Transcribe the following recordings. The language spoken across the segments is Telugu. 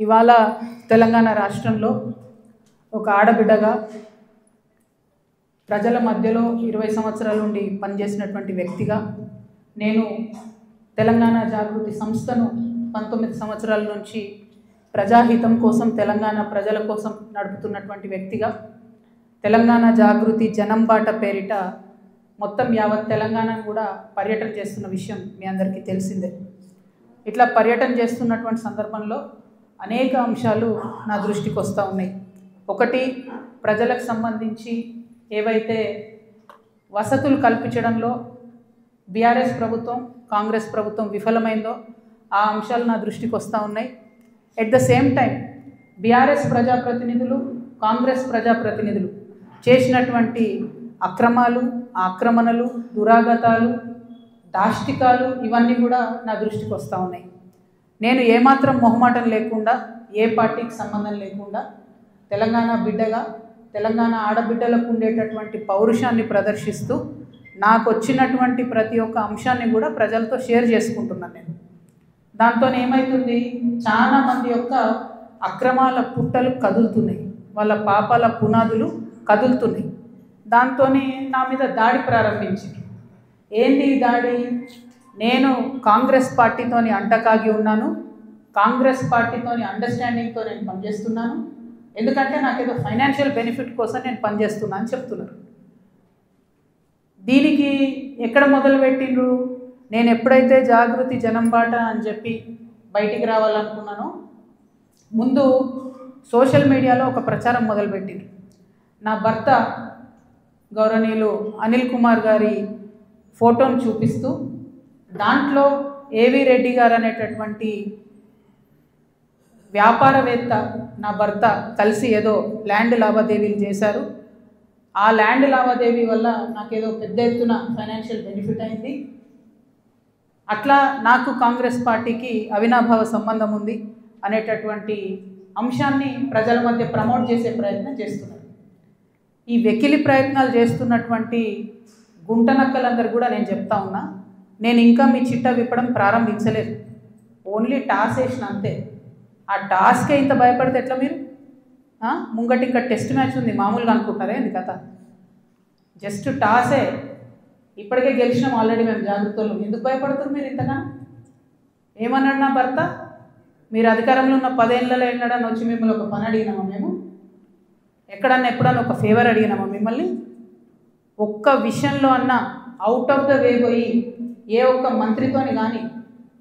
ఇవాళ తెలంగాణ రాష్ట్రంలో ఒక ఆడబిడ్డగా ప్రజల మధ్యలో 20 సంవత్సరాల నుండి పనిచేసినటువంటి వ్యక్తిగా నేను తెలంగాణ జాగృతి సంస్థను 19 సంవత్సరాల నుంచి ప్రజాహితం కోసం తెలంగాణ ప్రజల కోసం నడుపుతున్నటువంటి వ్యక్తిగా తెలంగాణ జాగృతి జనంబాట పేరిట మొత్తం యావత్ తెలంగాణను కూడా పర్యటన చేస్తున్న విషయం మీ అందరికీ తెలిసిందే. ఇట్లా పర్యటన చేస్తున్నటువంటి సందర్భంలో అనేక అంశాలు నా దృష్టికి వస్తూ ఉన్నాయి. ఒకటి, ప్రజలకు సంబంధించి ఏవైతే వసతులు కల్పించడంలో బీఆర్ఎస్ ప్రభుత్వం కాంగ్రెస్ ప్రభుత్వం విఫలమైందో ఆ అంశాలు నా దృష్టికి వస్తూ ఉన్నాయి. At the same time BRS ప్రజాప్రతినిధులు కాంగ్రెస్ ప్రజాప్రతినిధులు చేసినటువంటి అక్రమాలు ఆక్రమణలు దురాగతాలు దాష్టికాలు ఇవన్నీ కూడా నా దృష్టికి వస్తూ ఉన్నాయి. నేను ఏమాత్రం మొహమాటం లేకుండా ఏ పార్టీకి సంబంధం లేకుండా తెలంగాణ బిడ్డగా తెలంగాణ ఆడబిడ్డలకు ఉండేటటువంటి పౌరుషాన్ని ప్రదర్శిస్తూ నాకు వచ్చినటువంటి ప్రతి ఒక్క అంశాన్ని కూడా ప్రజలతో షేర్ చేసుకుంటున్నాను. నేను దాంతో ఏమవుతుంది, చాలామంది యొక్క అక్రమాల పుట్టలు కదులుతున్నాయి, వాళ్ళ పాపాల పునాదులు కదులుతున్నాయి. దాంతో నా మీద దాడి ప్రారంభించింది. ఏంటి దాడి? నేను కాంగ్రెస్ పార్టీతోని అంటకాగి ఉన్నాను, కాంగ్రెస్ పార్టీతోని అండర్స్టాండింగ్తో నేను పనిచేస్తున్నాను, ఎందుకంటే నాకేదో ఫైనాన్షియల్ బెనిఫిట్ కోసం నేను పనిచేస్తున్నా అని చెప్తున్నారు. దీనికి ఎక్కడ మొదలుపెట్టిండ్రు? నేను ఎప్పుడైతే జాగృతి జనంబాట అని చెప్పి బయటికి రావాలనుకున్నానో ముందు సోషల్ మీడియాలో ఒక ప్రచారం మొదలుపెట్టిండ్రు. నా భర్త గౌరవనీయులు అనిల్ కుమార్ గారి ఫోటోను చూపిస్తూ దాంట్లో ఏవి రెడ్డి గారు అనేటటువంటి వ్యాపారవేత్త నా భర్త కలిసి ఏదో ల్యాండ్ లావాదేవీలు చేశారు, ఆ ల్యాండ్ లావాదేవీ వల్ల నాకేదో పెద్ద ఎత్తున ఫైనాన్షియల్ బెనిఫిట్ అయింది, అట్లా నాకు కాంగ్రెస్ పార్టీకి అవినాభావ సంబంధం ఉంది అనేటటువంటి అంశాన్ని ప్రజల మధ్య ప్రమోట్ చేసే ప్రయత్నం చేస్తున్నారు. ఈ వెకిలి ప్రయత్నాలు చేస్తున్నటువంటి గుంటనక్కలందరూ కూడా నేను చెప్తా ఉన్నా, నేను ఇంకా మీ చిట్టా విప్పడం ప్రారంభించలేదు, ఓన్లీ టాస్ వేసిన అంతే. ఆ టాస్కే ఇంత భయపడితే ఎట్లా మీరు? ముంగటి ఇంకా టెస్ట్ మ్యాచ్ ఉంది, మామూలుగా అనుకుంటారే ఇది కథ. జస్ట్ టాసే, ఇప్పటికే గెలిచినాం ఆల్రెడీ మేము జాగ్రత్తలు, ఎందుకు భయపడుతున్నారు మీరు ఇంతగా? ఏమన్నాడు నా భర్త? మీరు అధికారంలో ఉన్న 10 ఏళ్ళలో ఎన్నడన్నా వచ్చి మిమ్మల్ని ఒక పని అడిగినామా మేము? ఎక్కడన్నా ఎప్పుడన్నా ఒక ఫేవర్ అడిగినామా మిమ్మల్ని? ఒక్క విషయంలో అన్నా అవుట్ ఆఫ్ ద వే పోయి ఏ ఒక్క మంత్రితోని కానీ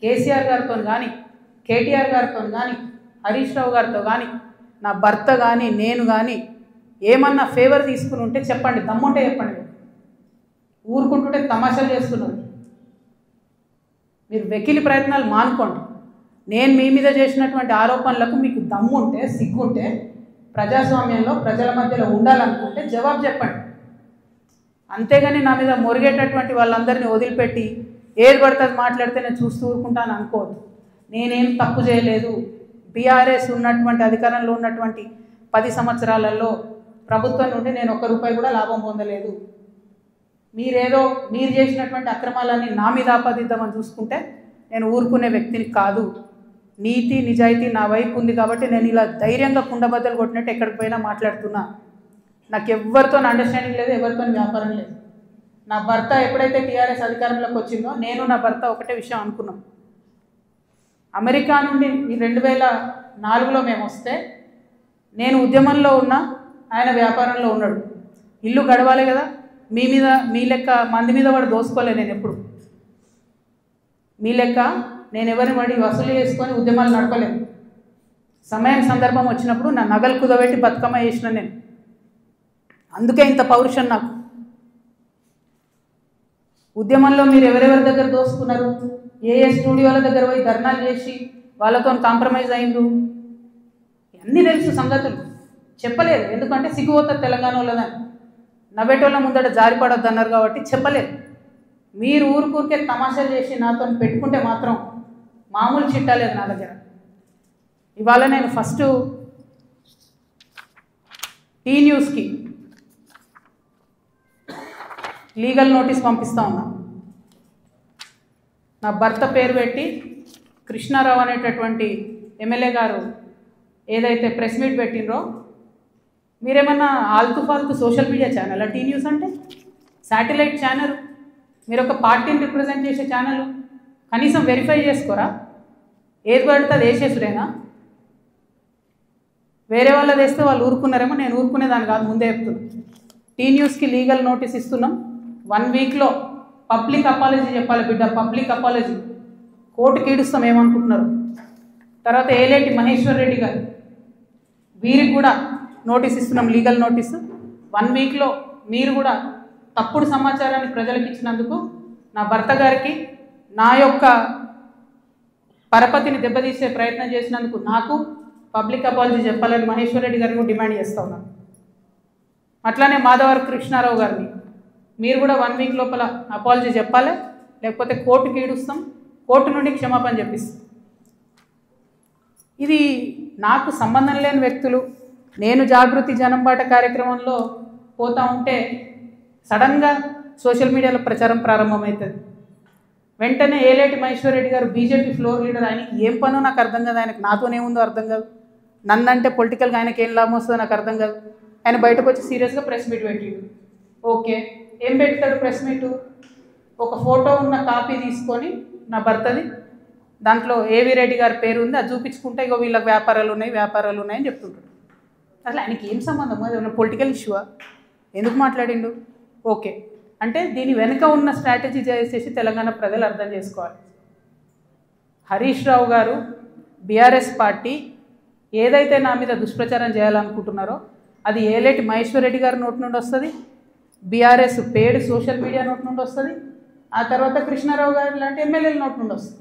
కేసీఆర్ గారితో కానీ కేటీఆర్ గారితో కానీ హరీష్ రావు గారితో కానీ నా భర్త కానీ నేను కానీ ఏమన్నా ఫేవర్ తీసుకుని ఉంటే చెప్పండి, దమ్ముంటే చెప్పండి. ఊరుకుంటుంటే తమాషాలు చేస్తున్నారు. మీరు వెకిలి ప్రయత్నాలు మానుకోండి. నేను మీ మీద చేసినటువంటి ఆరోపణలకు మీకు దమ్ముంటే సిగ్గుంటే ప్రజాస్వామ్యంలో ప్రజల మధ్యలో ఉండాలనుకుంటే జవాబు చెప్పండి. అంతేగాని నా మీద మొరిగేటటువంటి వాళ్ళందరినీ వదిలిపెట్టి ఏది పడుతుంది మాట్లాడితే నేను చూస్తూ ఊరుకుంటాను అనుకోవద్దు. నేనేం తప్పు చేయలేదు. బీఆర్ఎస్ ఉన్నటువంటి అధికారంలో ఉన్నటువంటి 10 సంవత్సరాలలో ప్రభుత్వం నుండి నేను ₹1 కూడా లాభం పొందలేదు. మీరు చేసినటువంటి అక్రమాలన్నీ నా మీద ఆపాదిద్దామని చూసుకుంటే నేను ఊరుకునే వ్యక్తిని కాదు. నీతి నిజాయితీ నా వైపు ఉంది కాబట్టి నేను ఇలా ధైర్యంగా కుండబద్దలు కొట్టినట్టు ఎక్కడికి పోయినా మాట్లాడుతున్నా. నాకు ఎవరితో అండర్స్టాండింగ్ లేదు, ఎవరితో వ్యాపారం లేదు. నా భర్త ఎప్పుడైతే టీఆర్ఎస్ అధికారంలోకి వచ్చిందో నేను నా భర్త ఒకటే విషయం అనుకున్నాం. అమెరికా నుండి 2004లో మేము వస్తే నేను ఉద్యమంలో ఉన్నా, ఆయన వ్యాపారంలో ఉన్నాడు. ఇల్లు గడవాలి కదా, మీ లెక్క మంది మీద వాడు దోసుకోలే. నేను ఎప్పుడు మీ లెక్క నేను ఎవరిని వాడి వసూలు చేసుకొని ఉద్యమాలు నడపలేను. సమయం సందర్భం వచ్చినప్పుడు నా నగలు కుదబెట్టి బతుకమ్మ చేసిన నేను. అందుకే ఇంత పౌరుషం నాకు. ఉద్యమంలో మీరు ఎవరెవరి దగ్గర దోసుకున్నారు, ఏ స్టూడియోల దగ్గర పోయి ధర్నాలు చేసి వాళ్ళతో కాంప్రమైజ్ అయిండ్రు, అన్నీ తెలుసు సంగతులు. చెప్పలేదు, ఎందుకంటే సిగ్గుపోతుంది తెలంగాణ వాళ్ళదని. నవ్వేటోళ్ళ ముందట జారిపడొద్దు అన్నారు కాబట్టి చెప్పలేదు. మీరు ఊరికే తమాషాలు చేసి నాతో పెట్టుకుంటే మాత్రం మామూలు చిట్టా లేదు నా దగ్గర. ఇవాళ నేను ఫస్ట్ టీ న్యూస్కి లీగల్ నోటీస్ పంపిస్తూ ఉన్నా. నా భర్త పేరు పెట్టి కృష్ణారావు అనేటటువంటి ఎమ్మెల్యే గారు ఏదైతే ప్రెస్ మీట్ పెట్టినరో మీరేమన్నా ఆల్తు ఫాల్తు social media channel T news అంటే శాటిలైట్ ఛానల్, మీరు ఒక పార్టీని రిప్రజెంట్ చేసే ఛానల్, కనీసం వెరిఫై చేసుకోరా? ఏది పడితే అది వేసేసుడేనా? వేరే వాళ్ళది వేస్తే వాళ్ళు ఊరుకున్నారేమో, నేను ఊరుకునేదాన్ని కాదు, ముందే చెప్తున్నాను. టీ న్యూస్కి లీగల్ నోటీస్ ఇస్తున్నాం. 1 వీక్లో పబ్లిక్ అపాలజీ చెప్పాలి బిడ్డ, పబ్లిక్ అపాలజీ. కోర్టుకి ఈడుస్తాం ఏమనుకుంటున్నారు. తర్వాత ఏలేటి మహేశ్వర్ రెడ్డి గారు, వీరికి కూడా నోటీస్ ఇస్తున్నాం, లీగల్ నోటీసు. 1 వీక్లో మీరు కూడా తప్పుడు సమాచారాన్ని ప్రజలకు ఇచ్చినందుకు, నా భర్త గారికి నా యొక్క పరపతిని దెబ్బతీసే ప్రయత్నం చేసినందుకు నాకు పబ్లిక్ అపాలజీ చెప్పాలని మహేశ్వర్ రెడ్డి గారిని డిమాండ్ చేస్తూ ఉన్నాను. అట్లానే మాధవర్ కృష్ణారావు గారిని మీరు కూడా 1 వీక్ లోపల అపాలజీ చెప్పాలి, లేకపోతే కోర్టుకి ఈడుస్తాం, కోర్టు నుండి క్షమాపణ చెప్పిస్తాం. ఇది నాకు సంబంధం లేని వ్యక్తులు. నేను జాగృతి జనంబాట కార్యక్రమంలో పోతూ ఉంటే సడన్గా సోషల్ మీడియాలో ప్రచారం ప్రారంభమవుతుంది. వెంటనే ఏలేటి మహేశ్వర్ రెడ్డి గారు బీజేపీ ఫ్లోర్ లీడర్, ఆయనకి ఏం పనో నాకు అర్థం కాదు, ఆయనకు నాతోనేముందో అర్థం కాదు, నన్నంటే పొలిటికల్గా ఆయనకి ఏం లాభం వస్తుందో నాకు అర్థం కాదు. ఆయన బయటకు వచ్చి సీరియస్గా ప్రెస్ మీట్ పెట్టిండు. ఓకే, ఏం పెడతాడు ప్రెస్ మీటు? ఒక ఫోటో ఉన్న కాపీ తీసుకొని నా భర్తది, దాంట్లో ఏవి రెడ్డి గారి పేరు ఉంది, అది చూపించుకుంటే ఇగో వీళ్ళకి వ్యాపారాలు ఉన్నాయని చెప్తుంటాడు. అసలు ఆయనకి ఏం సంబంధం? అది ఉన్న పొలిటికల్ ఇష్యూవా? ఎందుకు మాట్లాడిండు? ఓకే, అంటే దీని వెనుక ఉన్న స్ట్రాటజీ చేసేసి తెలంగాణ ప్రజలు అర్థం చేసుకోవాలి. హరీష్ రావు గారు, బీఆర్ఎస్ పార్టీ ఏదైతే నా మీద దుష్ప్రచారం చేయాలనుకుంటున్నారో అది ఏలేటి మహేశ్వర్ రెడ్డి గారి నోటి నుండి వస్తుంది, బీఆర్ఎస్ పేడ్ సోషల్ మీడియా నోటి నుండి వస్తుంది, ఆ తర్వాత కృష్ణారావు గారు లాంటి ఎమ్మెల్యేల నోటి నుండి వస్తుంది.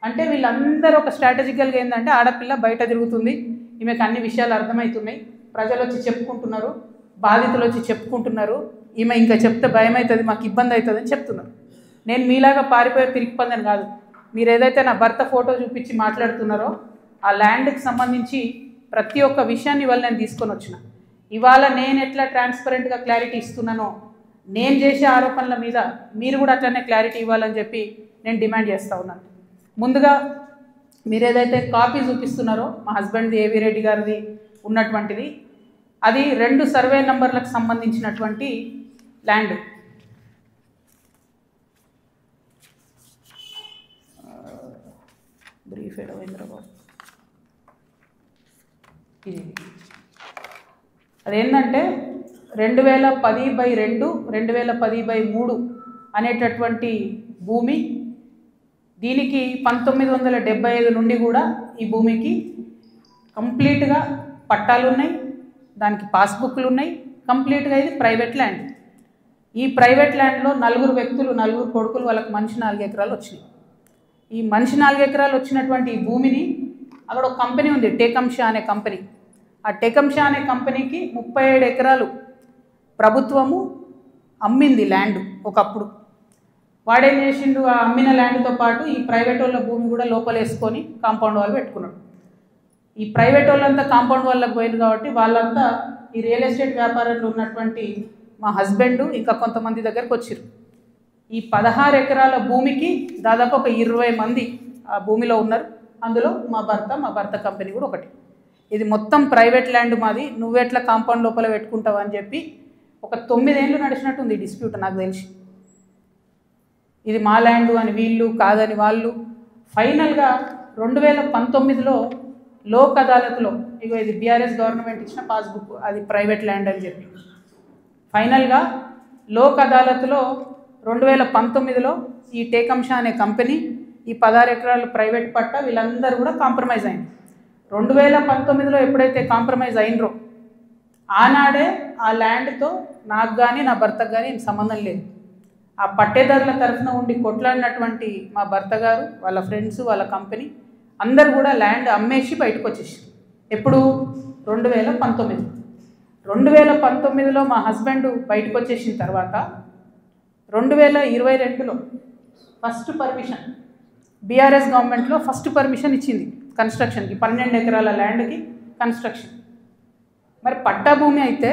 అంటే వీళ్ళందరూ ఒక స్ట్రాటజికల్గా ఏంటంటే ఆడపిల్ల బయట తిరుగుతుంది, ఈమెకు అన్ని విషయాలు అర్థమవుతున్నాయి, ప్రజలు వచ్చి చెప్పుకుంటున్నారు, బాధితులు వచ్చి చెప్పుకుంటున్నారు, ఈమె ఇంకా చెప్తే భయం అవుతుంది, మాకు ఇబ్బంది అవుతుంది అని చెప్తున్నారు. నేను మీలాగా పారిపోయే పిరికిపందని కాదు. మీరు ఏదైతే నా భర్త ఫోటో చూపించి మాట్లాడుతున్నారో ఆ ల్యాండ్కి సంబంధించి ప్రతి ఒక్క విషయాన్ని ఇవాళ నేను తీసుకొని వచ్చిన. ఇవాళ నేను ఎట్లా ట్రాన్స్పరెంట్గా క్లారిటీ ఇస్తున్నానో నేను చేసే ఆరోపణల మీద మీరు కూడా అట్లనే క్లారిటీ ఇవ్వాలని చెప్పి నేను డిమాండ్ చేస్తూ ఉన్నాను. ముందుగా మీరు ఏదైతే కాపీ చూపిస్తున్నారో మా హస్బెండ్ది ఏవి రెడ్డి గారిది ఉన్నటువంటిది, అది 2 సర్వే నంబర్లకు సంబంధించినటువంటి ల్యాండ్. బ్రీఫ్ హైదరాబాద్ ఇది అదేంటంటే 2010/2 2010/3 అనేటటువంటి భూమి. దీనికి 1975 నుండి కూడా ఈ భూమికి కంప్లీట్గా పట్టాలు ఉన్నాయి, దానికి పాస్బుక్లు ఉన్నాయి, కంప్లీట్గా ఇది ప్రైవేట్ ల్యాండ్. ఈ ప్రైవేట్ ల్యాండ్లో 4 వ్యక్తులు, 4 కొడుకులు, వాళ్ళకి మనిషి 4 ఎకరాలు వచ్చినాయి. ఈ మనిషి 4 ఎకరాలు వచ్చినటువంటి ఈ భూమిని అక్కడ ఒక కంపెనీ ఉంది, టేకంషా అనే కంపెనీ. ఆ టేకంషా అనే కంపెనీకి 37 ఎకరాలు ప్రభుత్వము అమ్మింది ల్యాండ్ ఒకప్పుడు. వాడేం చేసిండు, ఆ అమ్మిన ల్యాండ్తో పాటు ఈ ప్రైవేట్ వాళ్ళ భూమి కూడా లోపలేసుకొని కాంపౌండ్ వాళ్ళు పెట్టుకున్నాడు. ఈ ప్రైవేట్ వాళ్ళంతా కాంపౌండ్ వాళ్ళకి పోయింది కాబట్టి వాళ్ళంతా ఈ రియల్ ఎస్టేట్ వ్యాపారంలో ఉన్నటువంటి మా హస్బెండ్ ఇంకా కొంతమంది దగ్గరకు వచ్చారు. ఈ 16 ఎకరాల భూమికి దాదాపు ఒక 20 మంది ఆ భూమిలో ఉన్నారు. అందులో మా భర్త కంపెనీ కూడా ఒకటి. ఇది మొత్తం ప్రైవేట్ ల్యాండ్ మాది, నువ్వెట్లా కాంపౌండ్ లోపల పెట్టుకుంటావు అని చెప్పి ఒక 9 ఏళ్ళు నడిచినట్టుంది ఈ డిస్ప్యూట్ నాకు తెలిసి. ఇది మా ల్యాండ్ అని వీళ్ళు, కాదని వాళ్ళు. ఫైనల్గా 2019లో లోక్ అదాలత్లో, ఇగో ఇది బీఆర్ఎస్ గవర్నమెంట్ ఇచ్చిన పాస్బుక్, అది ప్రైవేట్ ల్యాండ్ అని చెప్పి ఫైనల్గా లోక్ అదాలత్లో 2019లో ఈ టేకంషా అనే కంపెనీ ఈ 16 ఎకరాలు ప్రైవేట్ పట్ట వీళ్ళందరూ కూడా కాంప్రమైజ్ అయింది. 2019లో ఎప్పుడైతే కాంప్రమైజ్ అయినరో ఆనాడే ఆ ల్యాండ్తో నాకు కానీ నా భర్తకు కానీ సంబంధం లేదు. ఆ పట్టేదారుల తరఫున ఉండి కొట్లాడినటువంటి మా భర్త గారు, వాళ్ళ ఫ్రెండ్స్, వాళ్ళ కంపెనీ అందరు కూడా ల్యాండ్ అమ్మేసి బయటకు వచ్చేసి. ఎప్పుడు? 2019. 2019లో మా హస్బెండ్ బయటకు వచ్చేసిన తర్వాత 2022లో ఫస్ట్ పర్మిషన్, బీఆర్ఎస్ గవర్నమెంట్లో ఫస్ట్ పర్మిషన్ ఇచ్చింది కన్స్ట్రక్షన్కి, 12 ఎకరాల ల్యాండ్కి కన్స్ట్రక్షన్. మరి పట్టా భూమి అయితే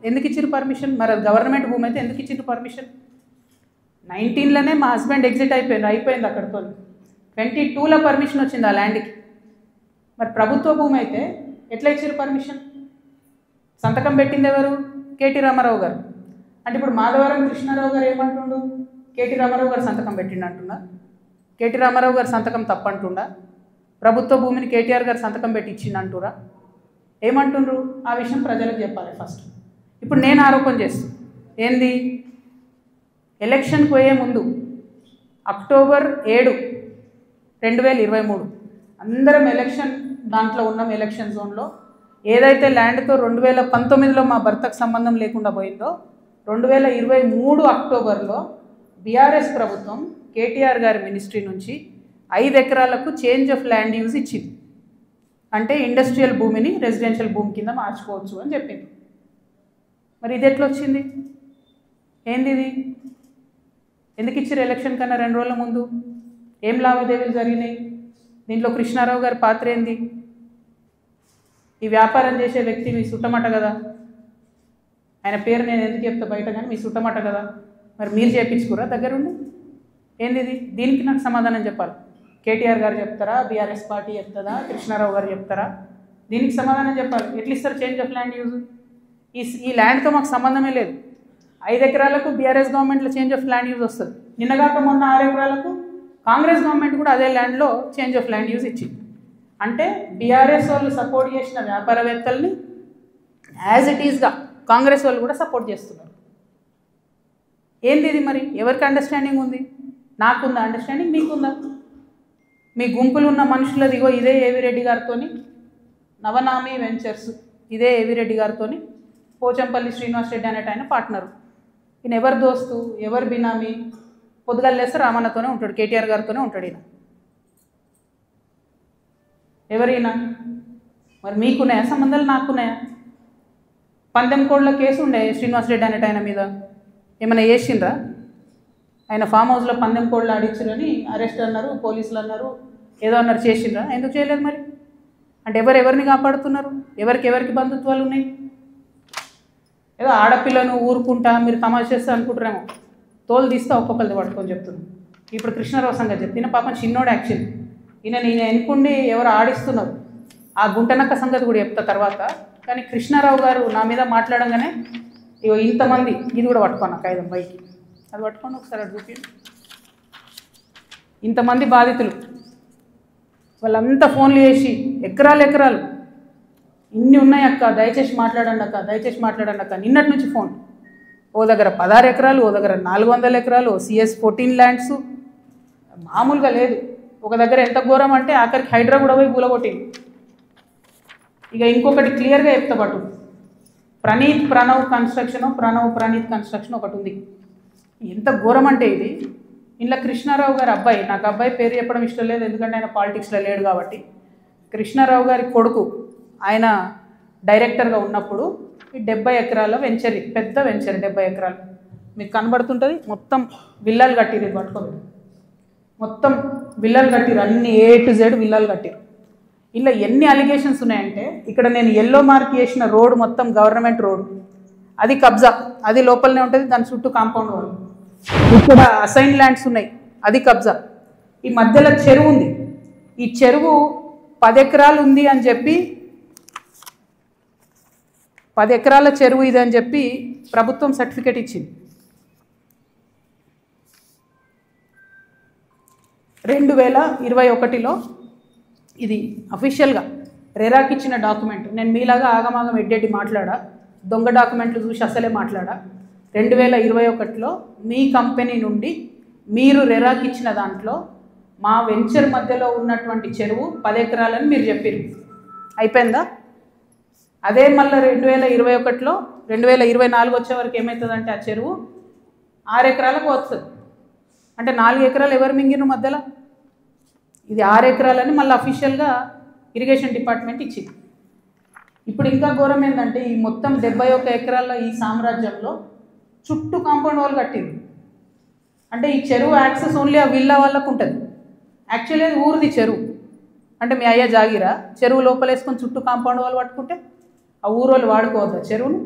ఎందుకు ఇచ్చారు పర్మిషన్? మరి అది గవర్నమెంట్ భూమి అయితే ఎందుకు ఇచ్చారు పర్మిషన్? 19లోనే మా హస్బెండ్ ఎగ్జిట్ అయిపోయింది అక్కడితో. 22లో పర్మిషన్ వచ్చింది ఆ ల్యాండ్కి. మరి ప్రభుత్వ భూమి అయితే ఎట్లా ఇచ్చారు పర్మిషన్? సంతకం పెట్టింది ఎవరు? కేటీ రామారావు గారు. అంటే ఇప్పుడు మాధవరం కృష్ణారావు గారు ఏమంటుండు? కేటీ రామారావు గారు సంతకం పెట్టిండు అంటున్నా? కేటీ రామారావు గారు సంతకం తప్పంటుండా? ప్రభుత్వ భూమిని కేటీఆర్ గారు సంతకం పెట్టి ఇచ్చిండు అంటురా? ఏమంటుండ్రు? ఆ విషయం ప్రజలకు చెప్పాలి ఫస్ట్. ఇప్పుడు నేను ఆరోపణ చేస్తాను ఏంది, ఎలక్షన్కి పోయే ముందు అక్టోబర్ 7, 2023 అందరం ఎలక్షన్ దాంట్లో ఉన్నాం. ఎలక్షన్ జోన్లో ఏదైతే ల్యాండ్తో 2019లో మా భర్తకు సంబంధం లేకుండా పోయిందో 2023 అక్టోబర్లో బీఆర్ఎస్ ప్రభుత్వం కేటీఆర్ గారి మినిస్ట్రీ నుంచి 5 ఎకరాలకు చేంజ్ ఆఫ్ ల్యాండ్ యూజ్ ఇచ్చింది. అంటే ఇండస్ట్రియల్ భూమిని రెసిడెన్షియల్ భూమి కింద మార్చుకోవచ్చు అని చెప్పింది. మరి ఇది ఎట్లా వచ్చింది? ఏంది ఇది? ఎందుకు ఇచ్చారు ఎలక్షన్ కన్నా 2 రోజుల ముందు? ఏం లావాదేవీలు జరిగినాయి? దీంట్లో కృష్ణారావు గారి పాత్ర ఏంది? ఈ వ్యాపారం చేసే వ్యక్తి మీ సుట్టమట కదా, ఆయన పేరు నేను ఎందుకు చెప్తా బయట, కానీ మీ సుట్టమట కదా, మరి మీరు చేయించుకురా దగ్గరుండి? ఏంది ఇది? దీనికి నాకు సమాధానం చెప్పాలి. కేటీఆర్ గారు చెప్తారా, బీఆర్ఎస్ పార్టీ చెప్తుందా, కృష్ణారావు గారు చెప్తారా? దీనికి సమాధానం చెప్పాలి. ఎట్లా ఇస్తారు చేంజ్ ఆఫ్ ల్యాండ్ యూజ్? ఈ ల్యాండ్తో మాకు సంబంధమే లేదు. 5 ఎకరాలకు బీఆర్ఎస్ గవర్నమెంట్లో చేంజ్ ఆఫ్ ల్యాండ్ యూజ్ వస్తుంది. నిన్నగాక మొన్న 6 ఎకరాలకు కాంగ్రెస్ గవర్నమెంట్ కూడా అదే ల్యాండ్లో చేంజ్ ఆఫ్ ల్యాండ్ యూజ్ ఇచ్చింది. అంటే బీఆర్ఎస్ వాళ్ళు సపోర్ట్ చేసిన వ్యాపారవేత్తల్ని యాజ్ ఇట్ ఈస్గా కాంగ్రెస్ వాళ్ళు కూడా సపోర్ట్ చేస్తున్నారు. ఏంది ఇది? మరి ఎవరికి అండర్స్టాండింగ్ ఉంది? నాకుందా అండర్స్టాండింగ్? మీకుందా? మీ గుంపులు ఉన్న మనుషులది ఇగో ఇదే ఏవిరెడ్డి గారితో నవనామి వెంచర్స్, ఇదే ఏవిరెడ్డి గారితో పోచంపల్లి శ్రీనివాస్ రెడ్డి అనేట ఆయన పార్ట్నరు. ఈయన ఎవరు దోస్తు, ఎవరు బినామీ? పొద్దుగాలు లేస్తే రామన్నతోనే ఉంటాడు, కేటీఆర్ గారితోనే ఉంటాడు ఈయన. ఎవరైనా మరి మీకున్నాయా సంబంధాలు? నాకున్నాయా? పందెం కోడ్ల కేసు ఉండే శ్రీనివాస్ రెడ్డి అనేట ఆయన మీద, ఏమైనా చేసిండ్రా? ఆయన ఫామ్ హౌస్లో పందెం కోడ్లు ఆడించారని అరెస్ట్ అన్నారు, పోలీసులు అన్నారు, ఏదో అన్నారు, చేసిండ్రా? ఎందుకు చేయలేదు మరి? అంటే ఎవరిని కాపాడుతున్నారు? ఎవరికి బంధుత్వాలు ఉన్నాయి? ఏదో ఆడపిల్లను ఊరుకుంటా మీరు తమాషా చేస్తా అనుకుంటారేమో, తోలు తీస్తా ఒక్కొక్కరిది పట్టుకొని చెప్తున్నాను. ఇప్పుడు కృష్ణారావు సంగతి చెప్తున్నా, పాపం చిన్నోడు యాక్చువల్లీ. నేను ఎన్నుకుండి ఎవరు ఆడిస్తున్నారు ఆ గుంటనక్క సంగతి కూడా చెప్తా తర్వాత. కానీ కృష్ణారావు గారు నా మీద మాట్లాడంగానే ఇగో ఇంతమంది, ఇది కూడా పట్టుకోను కాగితం పైకి, అది పట్టుకోండి ఒకసారి అటు చూపి. ఇంతమంది బాధితులు వాళ్ళంతా ఫోన్లు చేసి ఎకరాలు ఇన్ని ఉన్నాయి అక్క, దయచేసి మాట్లాడండి అక్క, నిన్నటి నుంచి ఫోన్. ఓ దగ్గర 16 ఎకరాలు, ఓ దగ్గర 400 ఎకరాలు, CS 14 ల్యాండ్స్, మామూలుగా లేదు. ఒక దగ్గర ఎంత ఘోరం అంటే ఆఖరికి హైడ్రా కూడా పోయి కూలగొట్టింది. ఇక ఇంకొకటి క్లియర్గా చెప్తా పట్టు, ప్రణీత్ కన్స్ట్రక్షన్ ఒకటి ఉంది. ఎంత ఘోరం అంటే ఇది, ఇంట్లో కృష్ణారావు గారి అబ్బాయి, నాకు అబ్బాయి పేరు చెప్పడం ఇష్టం లేదు ఎందుకంటే ఆయన పాలిటిక్స్లో లేడు కాబట్టి, కృష్ణారావు గారి కొడుకు ఆయన డైరెక్టర్గా ఉన్నప్పుడు ఈ 70 ఎకరాల వెంచర్, పెద్ద వెంచర్ 70 ఎకరాలు మీకు కనబడుతుంటుంది. మొత్తం విల్లాలు కట్టిరు, ఇది పట్టుకోలేదు, మొత్తం విల్లాలు కట్టిరు, అన్ని A to Z విల్లాలు కట్టిరు. ఇలా ఎన్ని అలిగేషన్స్ ఉన్నాయంటే, ఇక్కడ నేను ఎల్లో మార్క్ చేసిన రోడ్ మొత్తం గవర్నమెంట్ రోడ్, అది కబ్జా, అది లోపలనే ఉంటుంది, దాని చుట్టూ కాంపౌండ్ వాళ్ళు. ఇక్కడ అసైన్ ల్యాండ్స్ ఉన్నాయి, అది కబ్జా. ఈ మధ్యలో చెరువు ఉంది, ఈ చెరువు 10 ఎకరాలు ఉంది అని చెప్పి, 10 ఎకరాల చెరువు ఇది అని చెప్పి ప్రభుత్వం సర్టిఫికేట్ ఇచ్చింది. 2021లో ఇది అఫీషియల్గా రెరాకి ఇచ్చిన డాక్యుమెంట్. నేను మీలాగా ఆగమాగం ఎడ్డెడ్డి మాట్లాడా, దొంగ డాక్యుమెంట్లు చూసి అసలే మాట్లాడా. 2021లో మీ కంపెనీ నుండి మీరు రెరాకి ఇచ్చిన దాంట్లో మా వెంచర్ మధ్యలో ఉన్నటువంటి చెరువు 10 ఎకరాలని మీరు చెప్పారు. అయిపోయిందా? అదే మళ్ళీ 2021లో 2024 వచ్చే వరకు ఏమవుతుందంటే ఆ చెరువు 6 ఎకరాలకు వస్తుంది. అంటే 4 ఎకరాలు ఎవరు మింగిన మధ్యలో, ఇది 6 ఎకరాలని మళ్ళీ అఫీషియల్గా ఇరిగేషన్ డిపార్ట్మెంట్ ఇచ్చింది. ఇప్పుడు ఇంకా ఘోరం ఏంటంటే, ఈ మొత్తం 71 ఎకరాల ఈ సామ్రాజ్యంలో చుట్టూ కాంపౌండ్ వాల్ కట్టింది. అంటే ఈ చెరువు యాక్సెస్ ఓన్లీ ఆ విల్లా వాళ్ళకు ఉంటుంది. యాక్చువల్లీ అది ఊరిది చెరువు, అంటే మీ అయ్యా జాగిరా, చెరువు లోపలేసుకొని చుట్టూ కాంపౌండ్ వాల్ పట్టుకుంటే ఆ ఊరు వాళ్ళు వాడుకోవద్దా చెరువును?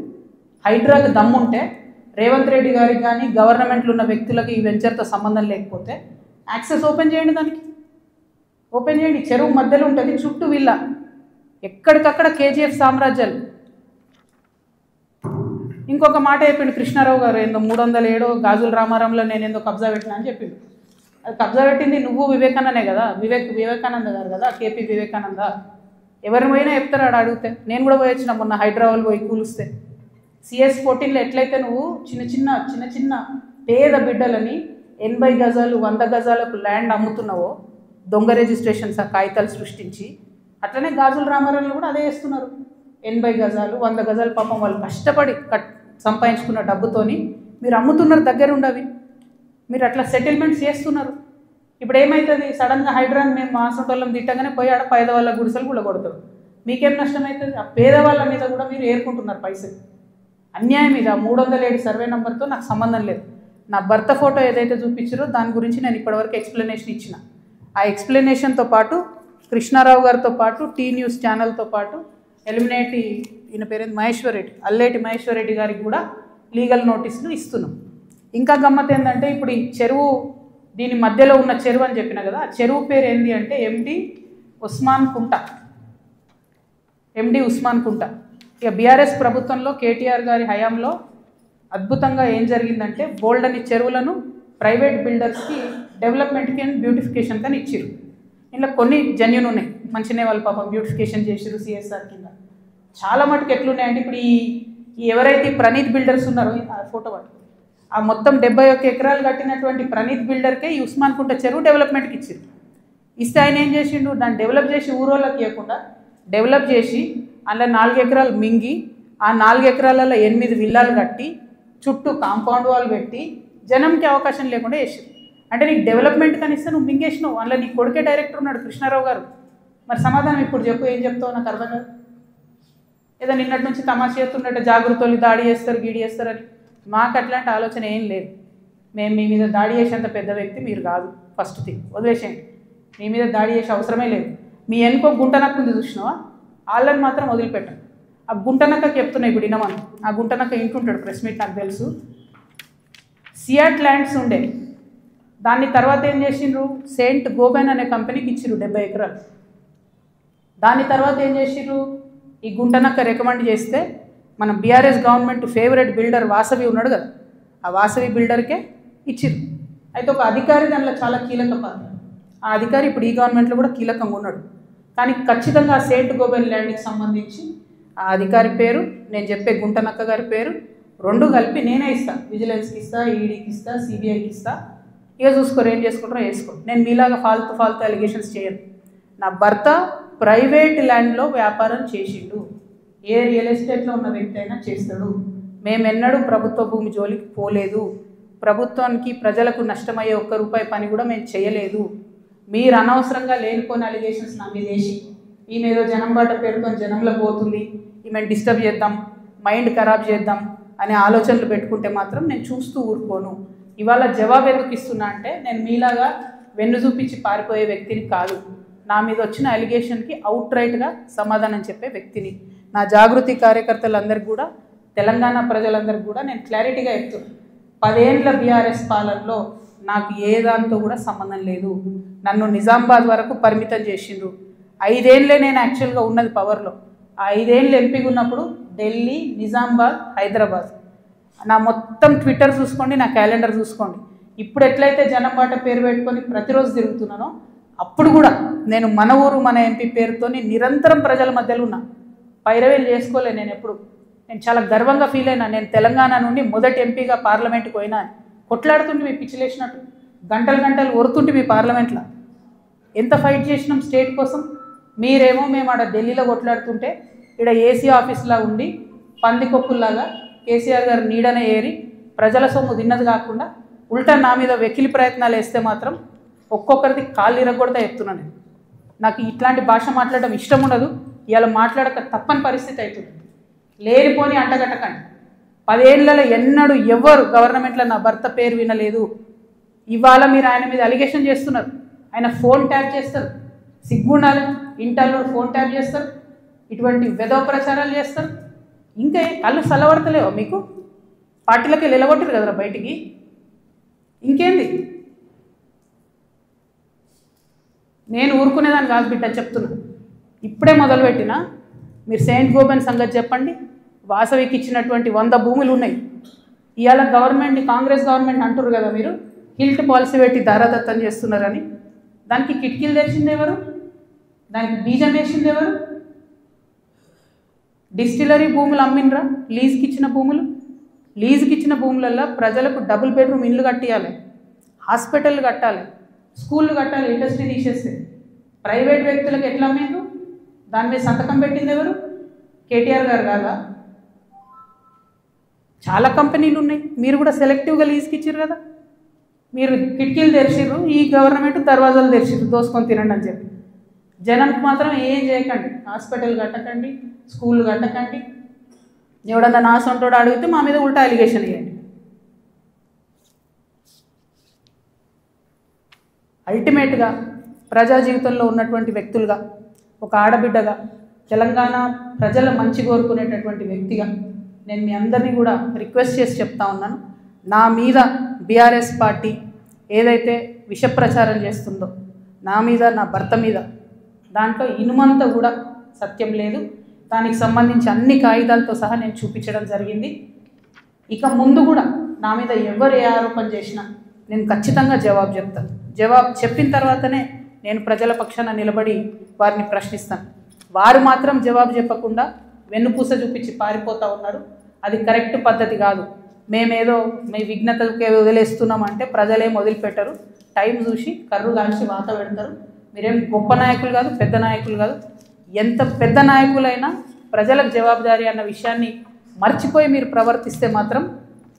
హైడ్రాకి దమ్ముంటే రేవంత్ రెడ్డి గారికి కానీ గవర్నమెంట్లో ఉన్న వ్యక్తులకి ఈ వెంచర్తో సంబంధం లేకపోతే యాక్సెస్ ఓపెన్ చేయండి, దానికి ఓపెన్ చేయండి. చెరువు మధ్యలో ఉంటుంది, చుట్టూ విల్లా, ఎక్కడికక్కడ కేజీఎఫ్ సామ్రాజ్యాలు. ఇంకొక మాట చెప్పిండు కృష్ణారావు గారు, ఏందో 307 గాజుల రామారంలో నేను ఏందో కబ్జా పెట్టినా అని చెప్పిండు. అది కబ్జా పెట్టింది నువ్వు వివేకానందే కదా, వివేకానంద గారు కదా, కేపీ వివేకానంద. ఎవరిని పోయినా చెప్తారు ఆడ అడిగితే. నేను కూడా పోయి వచ్చిన మొన్న హైదరాబాద్ పోయి కూలిస్తే. CS14లో ఎట్లయితే నువ్వు చిన్న చిన్న పేద బిడ్డలని 80 గజాలు 100 గజాలకు ల్యాండ్ అమ్ముతున్నావో, దొంగ రిజిస్ట్రేషన్స్ ఆ కాగితాలు సృష్టించి, అట్లనే గాజుల రామారంలో కూడా అదే చేస్తున్నారు. 80 గజాలు 100 గజాలు పాపం వాళ్ళు కష్టపడి సంపాదించుకున్న డబ్బుతోని మీరు అమ్ముతున్నారు, దగ్గర ఉండవి మీరు అట్లా సెటిల్మెంట్స్ చేస్తున్నారు. ఇప్పుడు ఏమవుతుంది, సడన్గా హైడ్రాన్ మేము మాసంటోళ్ళం తిట్టగానే పోయి ఆడ పేదవాళ్ళ గుడిసెలు కూడా కొడతారు. మీకేం నష్టం అవుతుంది? ఆ పేదవాళ్ళ మీద కూడా మీరు ఏరుకుంటున్నారు పైసలు. అన్యాయం ఇది. 307 సర్వే నెంబర్తో నాకు సంబంధం లేదు. నా భర్త ఫోటో ఏదైతే చూపించారో దాని గురించి నేను ఇప్పటివరకు ఎక్స్ప్లెనేషన్ ఇచ్చిన. ఆ ఎక్స్ప్లెనేషన్తో పాటు కృష్ణారావు గారితో పాటు టీ న్యూస్ ఛానల్తో పాటు ఎలిమినేటి ఈయన పేరు మహేశ్వర్ రెడ్డి, అల్లేటి మహేశ్వర్ రెడ్డి గారికి కూడా లీగల్ నోటీసులు ఇస్తున్నాం. ఇంకా గమ్మత్ ఏంటంటే, ఇప్పుడు ఈ చెరువు దీని మధ్యలో ఉన్న చెరువు అని చెప్పిన కదా, ఆ చెరువు పేరు ఏంటి అంటే ఎండి ఉస్మాన్ కుంట. ఇక బీఆర్ఎస్ ప్రభుత్వంలో కేటీఆర్ గారి హయాంలో అద్భుతంగా ఏం జరిగిందంటే, బోల్డని చెరువులను ప్రైవేట్ బిల్డర్స్కి డెవలప్మెంట్కి అండ్ బ్యూటిఫికేషన్ కానీ ఇచ్చారు. ఇలా కొన్ని జెన్యూన్ ఉన్నాయి, మంచినే వాళ్ళు పాపం బ్యూటిఫికేషన్ చేసారు CSR కింద. చాలా మటుకు ఎట్లున్నాయంటే, ఇప్పుడు ఈ ఎవరైతే ప్రణీత్ బిల్డర్స్ ఉన్నారో, ఆ ఫోటో పట్టు, ఆ మొత్తం 71 ఎకరాలు కట్టినటువంటి ప్రణీత్ బిల్డర్కే ఈ ఉస్మాన్ కుంట చెరువు డెవలప్మెంట్కి ఇచ్చారు. ఇస్తే ఆయన ఏం చేసిండు, దాన్ని డెవలప్ చేసి ఊరోళ్ళకి ఇవ్వకుండా డెవలప్ చేసి అందులో 4 ఎకరాలు మింగి, ఆ 4 ఎకరాలలో 8 విల్లాలు కట్టి చుట్టూ కాంపౌండ్ వాల్ పెట్టి జనంకి అవకాశం లేకుండా చేసారు. అంటే నీకు డెవలప్మెంట్ కనిస్తే నువ్వు మింగేసినావు. అందులో నీ కొడుకే డైరెక్టర్ ఉన్నాడు కృష్ణారావు గారు. మరి సమాధానం ఇప్పుడు చెప్పు, ఏం చెప్తావు నాకు అర్థం కాదు. ఏదో నిన్నటి నుంచి తమాషా చేస్తుండట, జాగృతలు దాడి చేస్తారు గీడి చేస్తారని. మాకు అట్లాంటి ఆలోచన ఏం లేదు. మేము మీ మీద దాడి చేసేంత పెద్ద వ్యక్తి మీరు కాదు. ఫస్ట్ థింగ్ వదిలేసేయండి, మీ మీద దాడి చేసే అవసరమే లేదు. మీ వెనుకో గుంటనక్క ఉంది చూసినావా, వాళ్ళని మాత్రం వదిలిపెట్టాం. ఆ గుంటనక్కకి చెప్తున్నాయి ఇప్పుడు వినమని. ఆ గుంటనక్క ఇంటుంటాడు, ప్రెస్ మీట్ నాకు తెలుసు. సియాట్ ల్యాండ్స్ ఉండే, దాన్ని తర్వాత ఏం చేసిండ్రు, సెయింట్ గోబెన్ అనే కంపెనీకి ఇచ్చిర్రు 70 ఎకరాలు. దాని తర్వాత ఏం చేసిర్రు, ఈ గుంటనక్క రికమెండ్ చేస్తే మన BRS government favourite builder Vasavi ఉన్నాడు కదా, ఆ వాసవి బిల్డర్కే ఇచ్చిర్రు. అయితే ఒక అధికారి దానిలో చాలా కీలక పాత్ర. ఆ అధికారి ఇప్పుడు ఈ గవర్నమెంట్లో కూడా కీలకంగా ఉన్నాడు. కానీ ఖచ్చితంగా ఆ సెయింట్ గోబెన్ ల్యాండ్కి సంబంధించి ఆ అధికారి పేరు, నేను చెప్పే గుంటనక్క గారి పేరు 2 కలిపి నేనే ఇస్తాను. విజిలెన్స్కి ఇస్తా, ఈడీకి ఇస్తా, CBIకి ఇస్తా. ఇక చూసుకోరు, ఏం చేసుకుంటారో వేసుకో. నేను మీలాగా ఫాల్తు అలిగేషన్స్ చేయను. నా భర్త ప్రైవేట్ ల్యాండ్లో వ్యాపారం చేసిండు. ఏ రియల్ ఎస్టేట్లో ఉన్న వ్యక్తి అయినా చేస్తాడు. మేమెన్నడూ ప్రభుత్వ భూమి జోలికి పోలేదు. ప్రభుత్వానికి ప్రజలకు నష్టమయ్యే 1 రూపాయి పని కూడా మేము చేయలేదు. మీరు అనవసరంగా లేనిపోయిన అలిగేషన్స్ నా మీద వేసి, ఈమె ఏదో జనం బాట పేరుతో జనంలో పోతుంది, ఈమెను డిస్టర్బ్ చేద్దాం, మైండ్ ఖరాబ్ చేద్దాం అనే ఆలోచనలు పెట్టుకుంటే మాత్రం నేను చూస్తూ ఊరుకోను. ఇవాళ జవాబు ఎందుకు ఇస్తున్నా అంటే, నేను మీలాగా వెన్ను చూపించి పారిపోయే వ్యక్తిని కాదు. నా మీద వచ్చిన అలిగేషన్కి అవుట్రైట్గా సమాధానం చెప్పే వ్యక్తిని. నా జాగృతి కార్యకర్తలందరికీ కూడా, తెలంగాణ ప్రజలందరికీ కూడా నేను క్లారిటీగా చెప్తున్నాను. 10 ఏళ్ళ బీఆర్ఎస్ పాలనలో నాకు ఏ దాంతో కూడా సంబంధం లేదు. నన్ను నిజామాబాద్ వరకు పరిమితం చేసిండ్రు. 5 ఏళ్ళే నేను యాక్చువల్గా ఉన్నది పవర్లో. ఆ 5 ఏళ్ళు ఎంపీగా ఉన్నప్పుడు ఢిల్లీ, నిజామాబాద్, హైదరాబాద్. నా మొత్తం ట్విట్టర్ చూసుకోండి, నా క్యాలెండర్ చూసుకోండి. ఇప్పుడు ఎట్లయితే జనం బాట పేరు పెట్టుకొని ప్రతిరోజు తిరుగుతున్నానో, అప్పుడు కూడా నేను మన ఊరు మన ఎంపీ పేరుతో నిరంతరం ప్రజల మధ్యలో ఉన్నా. పైరవేలు చేసుకోలే నేను ఎప్పుడు. నేను చాలా గర్వంగా ఫీల్ అయినా. నేను తెలంగాణ నుండి మొదటి ఎంపీగా పార్లమెంట్కి పోయినా. కొట్లాడుతుంటే మీ పిచ్చిలేసినట్టు గంటలు ఒరుతుంటే మీ పార్లమెంట్లో ఎంత ఫైట్ చేసినాం స్టేట్ కోసం. మీరేమో మేము ఆడ ఢిల్లీలో కొట్లాడుతుంటే ఇక్కడ ఏసీ ఆఫీస్లా ఉండి పందికొక్కుల్లాగా కేసీఆర్ గారు నీడనే ఏరి ప్రజల సొమ్ము తిన్నది కాకుండా ఉల్టా నా మీద వెకిలి ప్రయత్నాలు వేస్తే మాత్రం ఒక్కొక్కరిది కాళ్ళు ఇరగొడతా చెప్తున్నాను. నాకు ఇట్లాంటి భాష మాట్లాడడం ఇష్టం ఉండదు. ఇలా మాట్లాడక తప్పని పరిస్థితి అవుతుంది. లేనిపోని అంటగట్టకండి. 10 ఏళ్లలో ఎన్నడూ ఎవరు గవర్నమెంట్లో నా భర్త పేరు వినలేదు. ఇవాళ మీరు ఆయన మీద అలిగేషన్ చేస్తున్నారు. ఆయన ఫోన్ ట్యాప్ చేస్తారు, సిగ్గుండాలి. ఇంటర్లో ఫోన్ ట్యాప్ చేస్తారు, ఇటువంటి వెధవ ప్రచారాలు చేస్తారు. ఇంకా కళ్ళు చల్లబడతలేవా మీకు? పార్టీలకి నిలగొట్టారు కదరా బయటికి. ఇంకేంది? నేను ఊరుకునేదాన్ని కాదు బిడ్డ, చెప్తున్నా. ఇప్పుడే మొదలుపెట్టిన. మీరు సెయింట్ గోబెన్ సంగతి చెప్పండి. వాసవికి ఇచ్చినటువంటి 100 భూములు ఉన్నాయి. ఇవాళ గవర్నమెంట్, కాంగ్రెస్ గవర్నమెంట్ అంటారు కదా మీరు హిల్ట్ పాలసీ పెట్టి దారాదత్తం చేస్తున్నారని. దానికి కిటికీలు తెరిచింది ఎవరు? దానికి బీజం వేసింది ఎవరు? డిస్టిలరీ భూములు అమ్మినరా? లీజుకి ఇచ్చిన భూములు. లీజుకి ఇచ్చిన భూములలో ప్రజలకు డబుల్ బెడ్రూమ్ ఇల్లు కట్టియాలి, హాస్పిటల్ కట్టాలి, స్కూళ్ళు కట్టాలి. ఇండస్ట్రీ తీసేస్తే ప్రైవేట్ వ్యక్తులకు ఎట్లా అమ్మేందు? దాని మీద సంతకం పెట్టింది ఎవరు? కేటీఆర్ గారు కాదా? చాలా కంపెనీలు ఉన్నాయి. మీరు కూడా సెలెక్టివ్గా లీజుకి ఇచ్చారు కదా. మీరు కిటికీలు తెరిచిర్రు, ఈ గవర్నమెంట్ దర్వాజాలు తెరిచిర్రు దోసుకొని తినండి అని చెప్పి. జనానికి మాత్రం ఏం చేయకండి. హాస్పిటల్ కట్టకండి, స్కూళ్ళు కట్టకండి. ఎవడన్నా నా సొంతోడు అడిగితే మా మీద ఉల్టా అలిగేషన్ ఇవ్వండి. అల్టిమేట్గా ప్రజా జీవితంలో ఉన్నటువంటి వ్యక్తులుగా, ఒక ఆడబిడ్డగా, తెలంగాణ ప్రజల మంచి కోరుకునేటటువంటి వ్యక్తిగా నేను మీ అందరినీ కూడా రిక్వెస్ట్ చేసి చెప్తా ఉన్నాను. నా మీద బీఆర్ఎస్ పార్టీ ఏదైతే విష ప్రచారం చేస్తుందో నా మీద, నా భర్త మీద, దాంట్లో ఇనుమంతా కూడా సత్యం లేదు. దానికి సంబంధించి అన్ని కాగితాలతో సహా నేను చూపించడం జరిగింది. ఇక ముందు కూడా నా మీద ఎవరు ఏ ఆరోపణ చేసినా నేను ఖచ్చితంగా జవాబు చెప్తాను. జవాబు చెప్పిన తర్వాతనే నేను ప్రజల పక్షాన నిలబడి వారిని ప్రశ్నిస్తాను. వారు మాత్రం జవాబు చెప్పకుండా వెన్నుపూస చూపించి పారిపోతూ ఉన్నారు. అది కరెక్ట్ పద్ధతి కాదు. మేమేదో మీ విఘ్నతకే వదిలేస్తున్నామంటే ప్రజలేం వదిలిపెట్టరు. టైం చూసి కర్రు కాల్చి వాత పెడతారు. మీరేం గొప్ప నాయకులు కాదు, పెద్ద నాయకులు కాదు. ఎంత పెద్ద నాయకులైనా ప్రజలకు జవాబుదారీ అన్న విషయాన్ని మర్చిపోయి మీరు ప్రవర్తిస్తే మాత్రం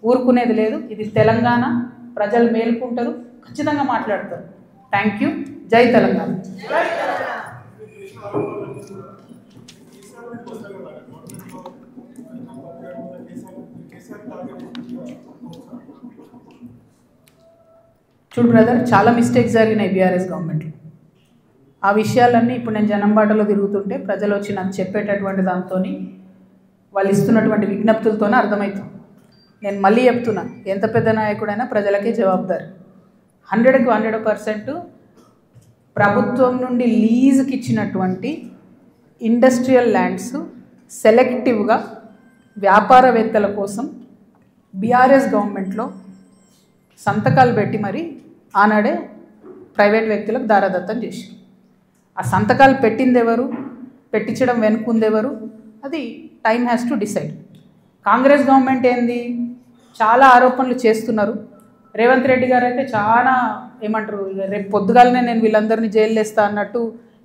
ఊరుకునేది లేదు. ఇది తెలంగాణ, ప్రజలు మేలుకుంటారు, ఖచ్చితంగా మాట్లాడతారు. Thank you. జై తెలంగాణ. చూడు బ్రదర్, చాలా మిస్టేక్స్ జరిగినాయి బీఆర్ఎస్ గవర్నమెంట్లో. ఆ విషయాలన్నీ ఇప్పుడు నేను జనంబాటలో తిరుగుతుంటే ప్రజలు వచ్చి నాకు చెప్పేటటువంటి దాంతో, వాళ్ళు ఇస్తున్నటువంటి విజ్ఞప్తులతోనే అర్థమవుతుంది. నేను మళ్ళీ చెప్తున్నా, ఎంత పెద్ద నాయకుడైనా ప్రజలకే జవాబుదారు. 100కి 100% ప్రభుత్వం నుండి లీజుకి ఇచ్చినటువంటి ఇండస్ట్రియల్ ల్యాండ్స్ సెలెక్టివ్గా వ్యాపారవేత్తల కోసం బీఆర్ఎస్ గవర్నమెంట్లో సంతకాలు పెట్టి మరి ఆనాడే ప్రైవేట్ వ్యక్తులకు దారాదత్తం చేసి, ఆ సంతకాలు పెట్టింది ఎవరు, పెట్టించడం వెనుకుందెవరు, అది time has to decide. Congress government ఏంది, చాలా ఆరోపణలు చేస్తున్నారు. రేవంత్ రెడ్డి గారు అయితే చాలా ఏమంటారు, రేపు పొద్దుగాలనే నేను వీళ్ళందరినీ జైలు వేస్తా అన్నట్టు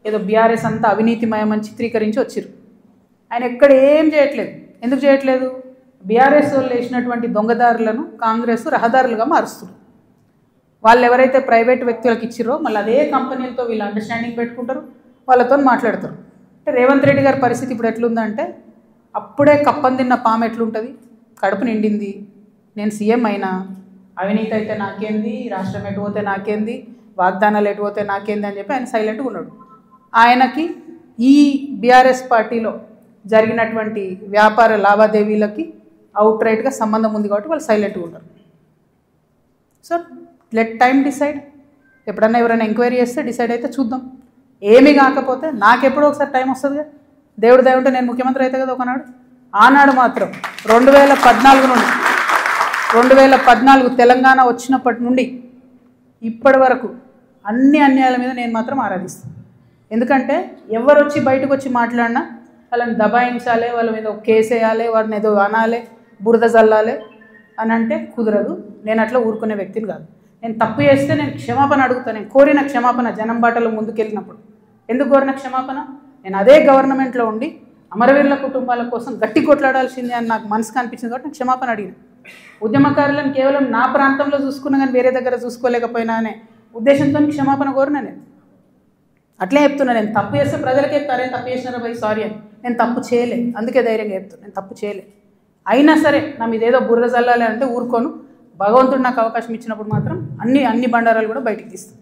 ఏదో బీఆర్ఎస్ అంతా అవినీతిమయమని చిత్రీకరించి వచ్చారు. ఆయన ఎక్కడ ఏం చేయట్లేదు. ఎందుకు చేయట్లేదు? బీఆర్ఎస్ వాళ్ళు వేసినటువంటి దొంగదారులను కాంగ్రెస్ రహదారులుగా మారుస్తుంది. వాళ్ళు ఎవరైతే ప్రైవేట్ వ్యక్తులకు ఇచ్చిరో మళ్ళీ అదే కంపెనీలతో వీళ్ళు అండర్స్టాండింగ్ పెట్టుకుంటారు, వాళ్ళతో మాట్లాడతారు. అంటే రేవంత్ రెడ్డి గారి పరిస్థితి ఇప్పుడు ఎట్లుందంటే, అప్పుడే కప్పం తిన్న పాము ఎట్లుంటుంది, కడుపు నిండింది, నేను సీఎం అయినా, అవినీతి అయితే నాకేంది, రాష్ట్రం ఎటు పోతే నాకేంది, వాగ్దానాలు ఎటు పోతే నాకేంది అని చెప్పి ఆయన సైలెంట్గా ఉన్నాడు. ఆయనకి ఈ బీఆర్ఎస్ పార్టీలో జరిగినటువంటి వ్యాపార లావాదేవీలకి అవుట్ రైట్గా సంబంధం ఉంది కాబట్టి వాళ్ళు సైలెంట్గా ఉంటారు. So let time decide. ఎప్పుడన్నా ఎవరైనా ఎంక్వైరీ చేస్తే డిసైడ్ అయితే చూద్దాం. ఏమీ కాకపోతే నాకెప్పుడో ఒకసారి టైం వస్తుందిగా. దేవుడు దయ ఉంటే నేను ముఖ్యమంత్రి అవుతా కదా ఒకనాడు. ఆనాడు మాత్రం 2014 నుండి 2014 తెలంగాణ వచ్చినప్పటి నుండి ఇప్పటి వరకు అన్ని అన్యాయాల మీద నేను మాత్రం ఆరాధిస్తాను. ఎందుకంటే ఎవరు వచ్చి బయటకు వచ్చి మాట్లాడినా వాళ్ళని దబాయించాలి, వాళ్ళ మీద ఒక కేసు వేయాలి, వాడిని ఏదో అనాలి, బురద జల్లాలి అని అంటే కుదరదు. నేను అట్లా ఊరుకునే వ్యక్తిని కాదు. నేను తప్పు చేస్తే నేను క్షమాపణ అడుగుతాను. నేను కోరిన క్షమాపణ జనం బాటలో ముందుకెళ్ళినప్పుడు. ఎందుకు కోరిన క్షమాపణ? నేను అదే గవర్నమెంట్లో ఉండి అమరవీరుల కుటుంబాల కోసం గట్టి కొట్లాడాల్సిందే అని నాకు మనసుకు అనిపించింది కాబట్టి నేను క్షమాపణ అడిగిన. ఉద్యమకారులను కేవలం నా ప్రాంతంలో చూసుకున్నా కానీ వేరే దగ్గర చూసుకోలేకపోయినా అనే ఉద్దేశంతో క్షమాపణ కోరిన. అట్లే చెప్తున్నా, నేను తప్పు చేస్తే ప్రజలకే చెప్తారే తప్పు చేసినారా భయ్ సారీ అని. నేను తప్పు చేయలే, అందుకే ధైర్యంగా చెప్తాను నేను తప్పు చేయలే. అయినా సరే నా మీద ఏదో బుర్ర చల్లాలి అంటే ఊరుకోను. భగవంతుడు నాకు అవకాశం ఇచ్చినప్పుడు మాత్రం అన్ని బండారాలు కూడా బయటికి తీస్తాను.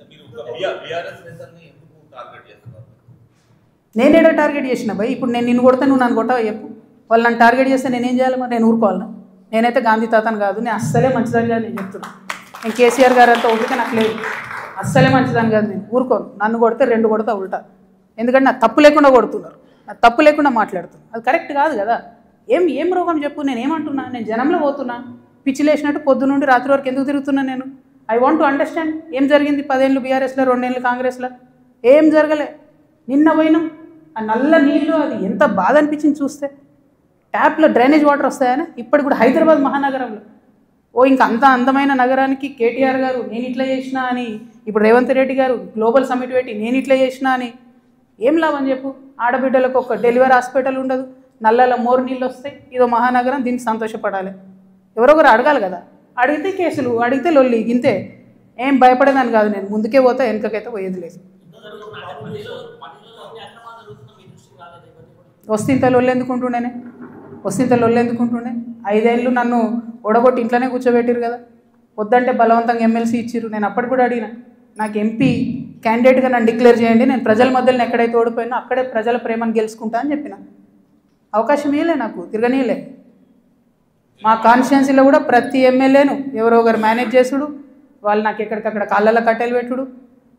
నేనేడో టార్గెట్ చేసిన భయ్. ఇప్పుడు నేను నిన్ను కొడితే నువ్వు నన్ను కొట్టవా చెప్పు. వాళ్ళు నన్ను టార్గెట్ చేస్తే నేనేం చేయాలి మరి? నేను ఊరుకోవాలను? నేనైతే గాంధీ తాతను కాదు. నేను అస్సలే మంచిదని కాదు నేను చెప్తున్నాను. నేను కేసీఆర్ గారు అంతా ఓపిక నాకు లేదు. అస్సలే మంచిదని కాదు. నేను ఊరుకోను. నన్ను కొడితే 2 కొడతా ఉల్టా. ఎందుకంటే నా తప్పు లేకుండా కొడుతున్నారు, నా తప్పు లేకుండా మాట్లాడుతున్నారు. అది కరెక్ట్ కాదు కదా. ఏం రోగం చెప్పు, నేను ఏమంటున్నా? నేను జనంలో పోతున్నా, పిచ్చి లేచినట్టు పొద్దు నుండి రాత్రి వరకు ఎందుకు తిరుగుతున్నా నేను? ఐ వాంట్ టు అండర్స్టాండ్ ఏం జరిగింది. 10 ఏళ్ళు బీఆర్ఎస్లో, 2 ఏళ్ళు కాంగ్రెస్లో ఏం జరగలే. నిన్న పోయినాం, ఆ నల్ల నీళ్ళు అది ఎంత బాధ అనిపించింది చూస్తే. ట్యాప్లో డ్రైనేజ్ వాటర్ వస్తాయని ఇప్పటికి కూడా హైదరాబాద్ మహానగరంలో. ఇంకా అంత అందమైన నగరానికి కేటీఆర్ గారు నేను ఇట్లా చేసినా అని, ఇప్పుడు రేవంత్ రెడ్డి గారు గ్లోబల్ సమ్మిట్ పెట్టి నేను ఇట్లా చేసినా అని ఏం లాభం చెప్పు? ఆడబిడ్డలకు ఒక డెలివరీ హాస్పిటల్ ఉండదు, నల్లలో మోరు నీళ్ళు వస్తాయి. ఇదో మహానగరం, దీనికి సంతోషపడాలి. ఎవరొకరు అడగాలి కదా. అడిగితే కేసులు, అడిగితే లొల్లి, ఇంతే. ఏం భయపడేదాన్ని కాదు నేను. ముందుకే పోతా, వెనుకకైతే పోయేది లేదు. వస్తే లొల్లెందుకుంటుండేనే, వస్తే లొల్లెందుకుంటుండే? 5 ఏళ్ళు నన్ను ఓడగొట్టి ఇంట్లోనే కూర్చోబెట్టిరు కదా. వద్దంటే బలవంతంగా ఎమ్మెల్సీ ఇచ్చిర్రు. నేను అప్పటికి కూడా అడిగిన, నాకు ఎంపీ క్యాండిడేట్గా నన్ను డిక్లేర్ చేయండి, నేను ప్రజల మధ్యలో ఎక్కడైతే ఓడిపోయినా అక్కడే ప్రజల ప్రేమను గెలుచుకుంటా అని చెప్పిన. అవకాశం ఇవ్వలే నాకు, తిరగనీయలే. మా కాన్స్టిట్యున్సీలో కూడా ప్రతి ఎమ్మెల్యేను ఎవరో ఒకరు మేనేజ్ చేసుడు, వాళ్ళు నాకు ఎక్కడికక్కడ కాళ్ళల్లో కట్టెలు పెట్టుడు.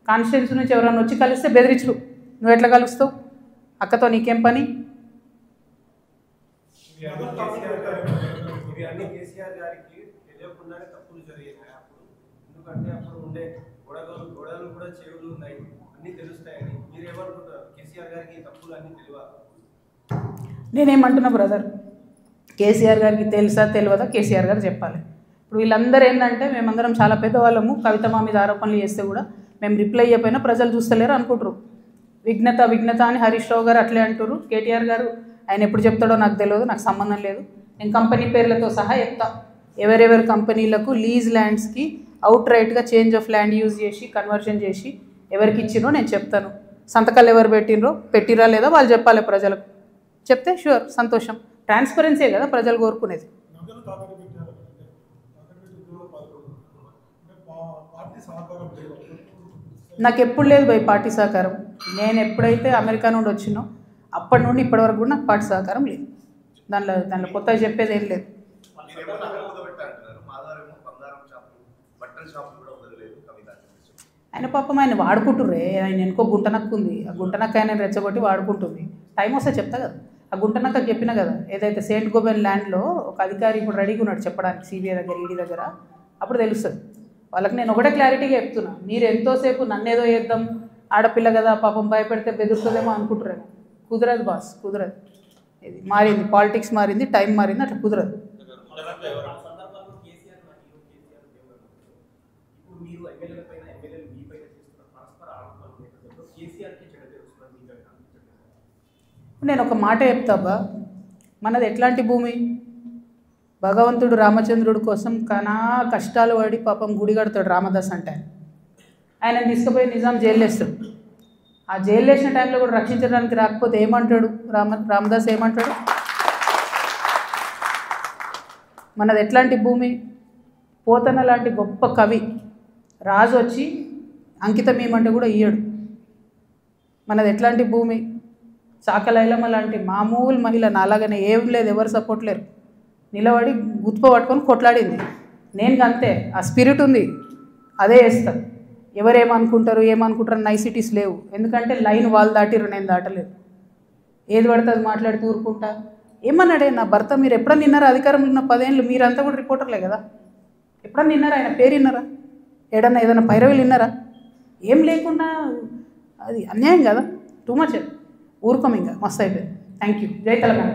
కాన్స్టిట్యున్సీ నుంచి ఎవరైనా వచ్చి కలిస్తే బెదిరించుడు, నువ్వు ఎట్లా కలుస్తావు, అక్కతో నీకేం పని? నేనేమంటున్నా బ్రదర్, కేసీఆర్ గారికి తెలుసా తెలియదా కేసీఆర్ గారు చెప్పాలి. ఇప్పుడు వీళ్ళందరూ ఏంటంటే మేమందరం చాలా పెద్దవాళ్ళము, కవిత మా మీద ఆరోపణలు చేస్తే కూడా మేము రిప్లై అయిపోయినా ప్రజలు చూస్తలేరు అనుకుంటారు. విఘ్నత అని హరీష్ రావు గారు అట్లే అంటారు. కేటీఆర్ గారు ఆయన ఎప్పుడు చెప్తాడో నాకు తెలియదు, నాకు సంబంధం లేదు. నేను కంపెనీ పేర్లతో సహా చెప్తా. ఎవరెవరి కంపెనీలకు లీజ్ ల్యాండ్స్కి అవుట్ రైట్గా చేంజ్ ఆఫ్ ల్యాండ్ యూజ్ చేసి కన్వర్షన్ చేసి ఎవరికి ఇచ్చినో నేను చెప్తాను. సంతకాలు ఎవరు పెట్టిరా లేదా వాళ్ళు చెప్పాలి ప్రజలకు. చెప్తే షూర్ సంతోషం. ట్రాన్స్పరెన్సీ కదా ప్రజలు కోరుకునేది. నాకు ఎప్పుడు లేదు భయ్ పార్టీ సహకారం. నేను ఎప్పుడైతే అమెరికా నుండి వచ్చినో అప్పటి నుండి ఇప్పటి వరకు కూడా నాకు పార్టీ సహకారం లేదు. దాంట్లో కొత్తగా చెప్పేది ఏం లేదు. ఆయన పాపం ఆయన వాడుకుంటుర్రే, ఆయన ఎనుకో గుంటనక్కు ఉంది, ఆ గుంటనక్క ఆయన రెచ్చగొట్టి వాడుకుంటుంది. టైం వస్తే చెప్తా కదా. ఆ గుంటనక్కకు చెప్పినా కదా, ఏదైతే సెయింట్ గోబెన్ ల్యాండ్లో ఒక అధికారి ఇప్పుడు రెడీగా ఉన్నాడు చెప్పడానికి సిబిఐ దగ్గర, ఈడీ దగ్గర, అప్పుడు తెలుస్తుంది వాళ్ళకి. నేను ఒకటే క్లారిటీగా చెప్తున్నా, మీరు ఎంతోసేపు నన్నేదో చేద్దాం, ఆడపిల్ల కదా పాపం భయపెడితే బెదురుతుందేమో అనుకుంటురేమో. కుదరదు బాస్, కుదరదు. ఇది మారింది, పాలిటిక్స్ మారింది, టైం మారింది, అట్లా కుదరదు. నేను ఒక మాట చెప్తాబా, మనది ఎట్లాంటి భూమి? భగవంతుడు రామచంద్రుడి కోసం కనా కష్టాలు పడి పాపం గుడి కడతాడు రామదాస్ అంటే. ఆయన తీసుకుపోయి నిజాం జైలు వేస్తాడు. ఆ జైలు వేసిన టైంలో కూడా రక్షించడానికి రాకపోతే ఏమంటాడు రామదాస్? ఏమంటాడు? మనది ఎట్లాంటి భూమి? పోతన లాంటి గొప్ప కవి రాజు వచ్చి అంకితం ఏమంటే కూడా ఇయ్యడు. మనది ఎట్లాంటి భూమి? చాకలైలమ్మ లాంటి మామూలు మహిళ నాలాగానే ఏం లేదు, ఎవరు సపోర్ట్ లేరు, నిలబడి గుత్ప పట్టుకొని కొట్లాడింది. నేను అంతే, ఆ స్పిరిట్ ఉంది, అదే వేస్తాను. ఏమనుకుంటారు నైసిటీస్ లేవు. ఎందుకంటే లైన్ వాళ్ళు దాటిరు, నేను దాటలేదు. ఏది పడితే అది మాట్లాడుతూ ఊరుకుంటా. ఏమన్నాడే నా భర్త, మీరు ఎప్పుడన్నా నిన్నారా? అధికారంలో ఉన్న 10 ఏళ్ళు మీరంతా కూడా రిపోర్టర్లే కదా, ఎప్పుడన్నా నిన్నారా? ఆయన పేరు విన్నారా? ఏదైనా పైరవీలు విన్నారా? ఏం లేకుండా అది అన్యాయం కదా, టూ మచ్. ఊరుకోం, ఇంకా మస్తు అయిపోయింది. Thank you. జై తెలంగాణ.